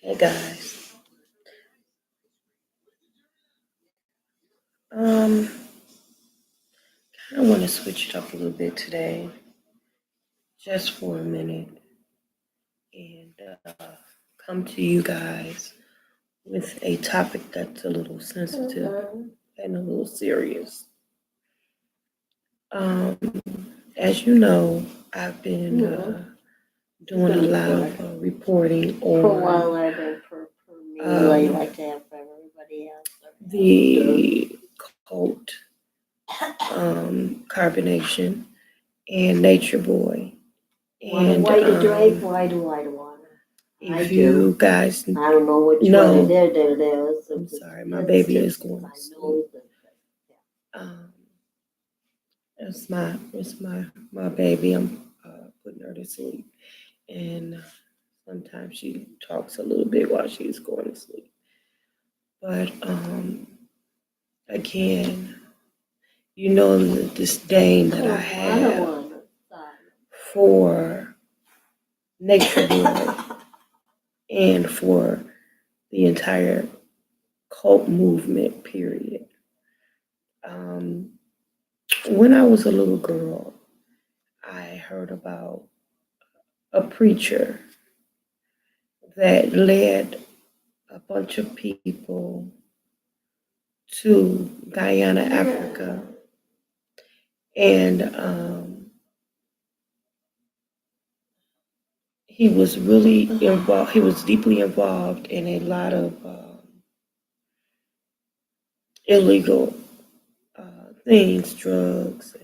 Hey guys, um, I want to switch it up a little bit today, just for a minute, and come to you guys with a topic that's a little sensitive and a little serious. As you know, I've been doing a lot of reporting For a while, on I've been for me, like um, like to have for everybody else. the cult, carbonation, and Nature Boy. Want a And white to drink? Why do I want it? I if do. you guys I don't know which one know, it is. I'm sorry, my baby is going to I sleep. know that. Um, it's my baby. I'm putting her to sleep, and sometimes she talks a little bit while she's going to sleep. But again, you know the disdain that I have for Nature Boy and for the entire cult movement. Period. Um, when I was a little girl, I heard about a preacher that led a bunch of people to Guyana, Africa, and he was really involved. He was deeply involved in a lot of illegal things, drugs, and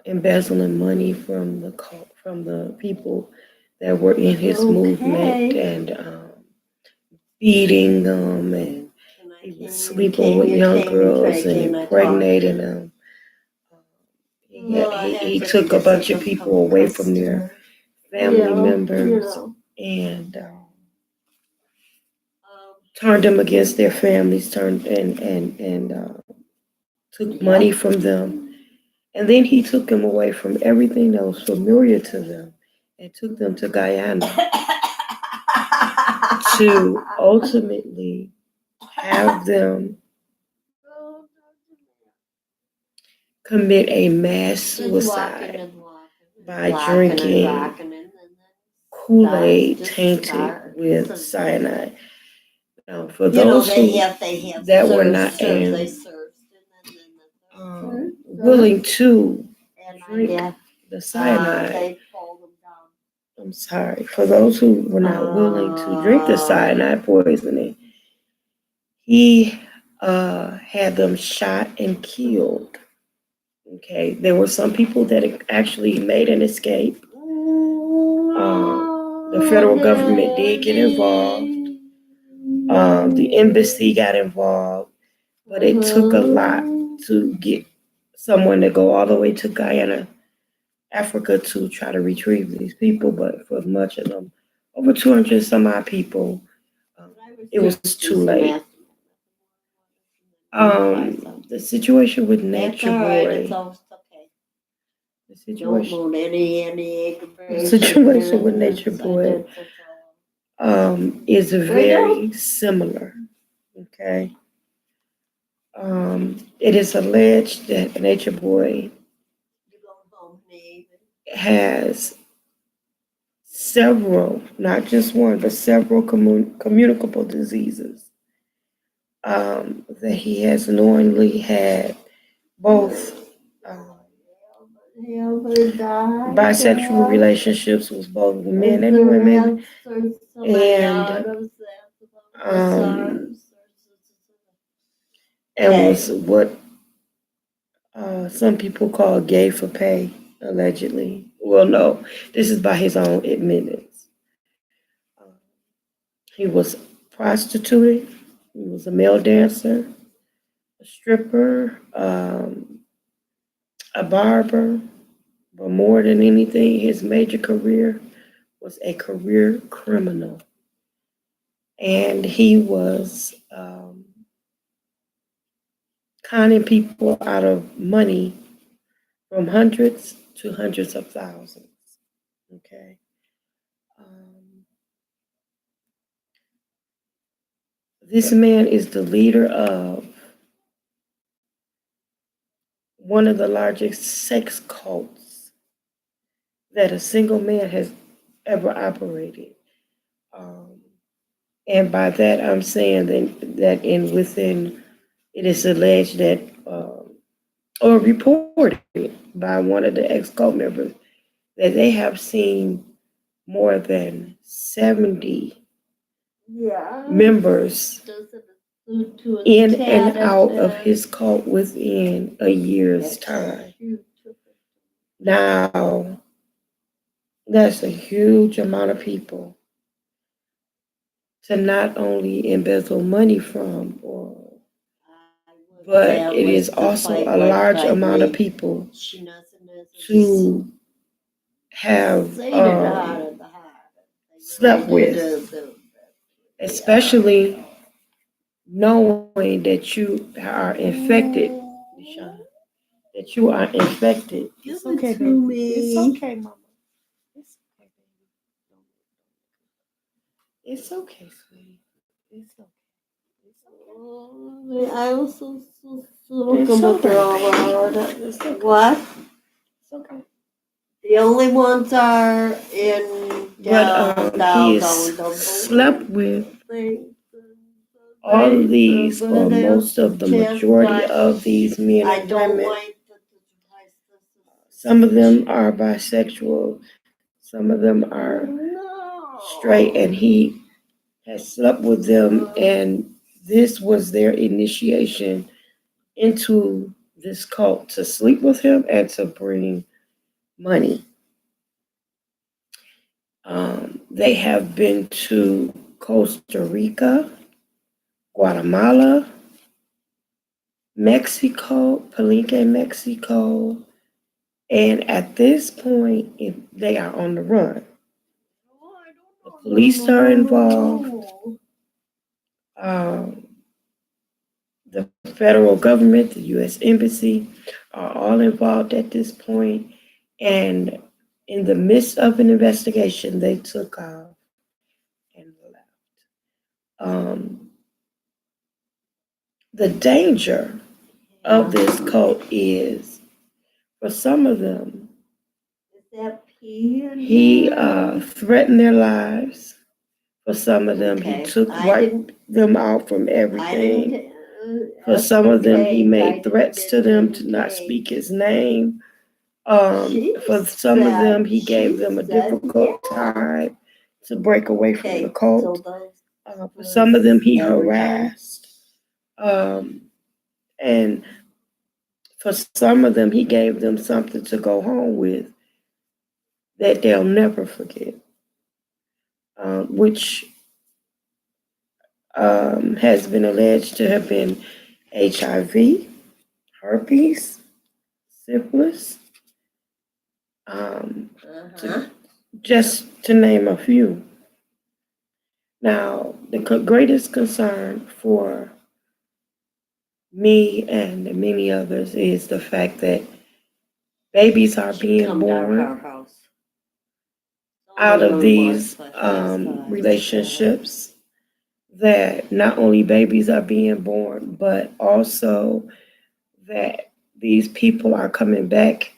embezzling money from the people that were in his movement, and beating them, and he was sleeping with young girls and impregnating them. He took a bunch of people away from their family members and turned them against their families, turned and took money from them. And then he took them away from everything that was familiar to them and took them to Guyana to ultimately have them commit a mass suicide by drinking Kool-Aid tainted with cyanide. Now, for those that were not willing to drink the cyanide, I'm sorry, for those who were not willing to drink the cyanide poisoning, he had them shot and killed. Okay, there were some people that actually made an escape. The federal government did get involved. The embassy got involved, but it took a lot to get someone to go all the way to Guyana, Africa, to try to retrieve these people. But for much of them, over 200 some odd people, it was too late. The situation with Nature Boy, the situation with Nature Boy is very similar. Okay. It is alleged that Nature Boy has several, not just one, but several communicable diseases that he has knowingly had both bisexual relationships with both men and women, and um, and was what some people call gay for pay, allegedly. Well, no, this is by his own admittance. He was prostituted. He was a male dancer, a stripper, a barber, but more than anything, his major career was a career criminal. And he was conning people out of money from hundreds to hundreds of thousands. Okay. Um, This man is the leader of one of the largest sex cults that a single man has ever operated. Um, and by that, I'm saying that in within, it is alleged that, or reported by one of the ex-cult members, that they have seen more than 70 members in and out of his cult within a year's time. Now, that's a huge amount of people to not only embezzle money from, but it is also a large amount of people to have slept with, especially knowing that you are infected, that you are infected. It's okay, baby. It's okay, mama. It's okay, baby. It's okay, sweetie. It's okay. It's okay. I also It's okay. It's okay. What? It's okay. The only ones are in But he slept with all of these, or most of the majority of these men and women. Some of them are bisexual, some of them are straight, and he has slept with them, and this was their initiation into this cult, to sleep with him and to bring money. They have been to Costa Rica, Guatemala, Mexico, Palenque, Mexico, and at this point, they are on the run. The police are involved. Um, the federal government, the U.S. Embassy, are all involved at this point. And in the midst of an investigation, they took off and left. The danger of this cult is, for some of them, he threatened their lives. For some of them, he wiped them out from everything. For some of them, he made threats to them to not speak his name. For some of them, he gave them a difficult time to break away from the cult. For some of them, he harassed. And for some of them, he gave them something to go home with that they'll never forget, which has been alleged to have been HIV, herpes, syphilis, just to name a few. Now, the greatest concern for me and many others is the fact that babies are being born out of these relationships, that not only babies are being born, but also that these people are coming back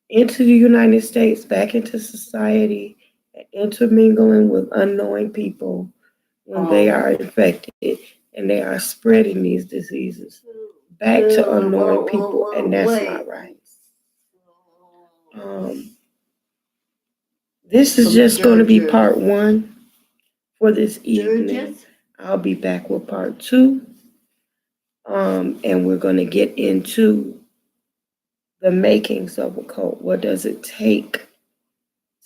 into the United States, back into society, intermingling with unknowing people when they are infected, and they are spreading these diseases back to unknowing people, and that's not right. This is just going to be part one for this evening. I'll be back with part two, and we're going to get into the makings of a cult. What does it take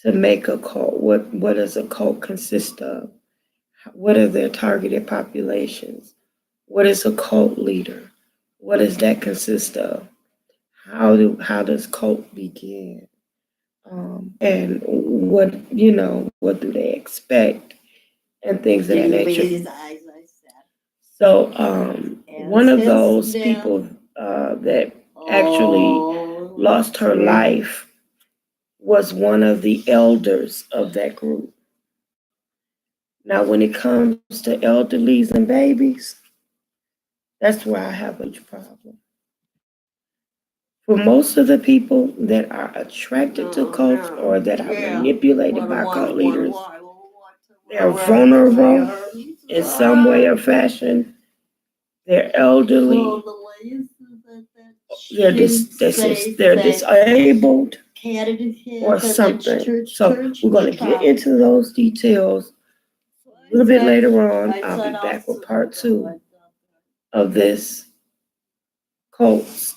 to make a cult? What does a cult consist of? What are their targeted populations? What is a cult leader? What does that consist of? How does cult begin? And what do they expect, and things of that nature. So one of those people that actually lost her life was one of the elders of that group. Now, when it comes to elderlies and babies, that's where I have a huge problem. For most of the people that are attracted to cults or that are manipulated by cult leaders, they're vulnerable in some way or fashion. They're elderly. They're disabled or something. So we're going to get into those details a little bit later on. I'll be back with part 2 of this cults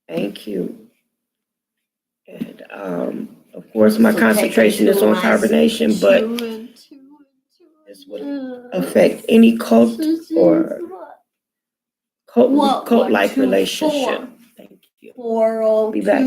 and Q. And of course, my concentration is on carbonation, but this would affect any cult or cult-like relationship. Thank you. Be back.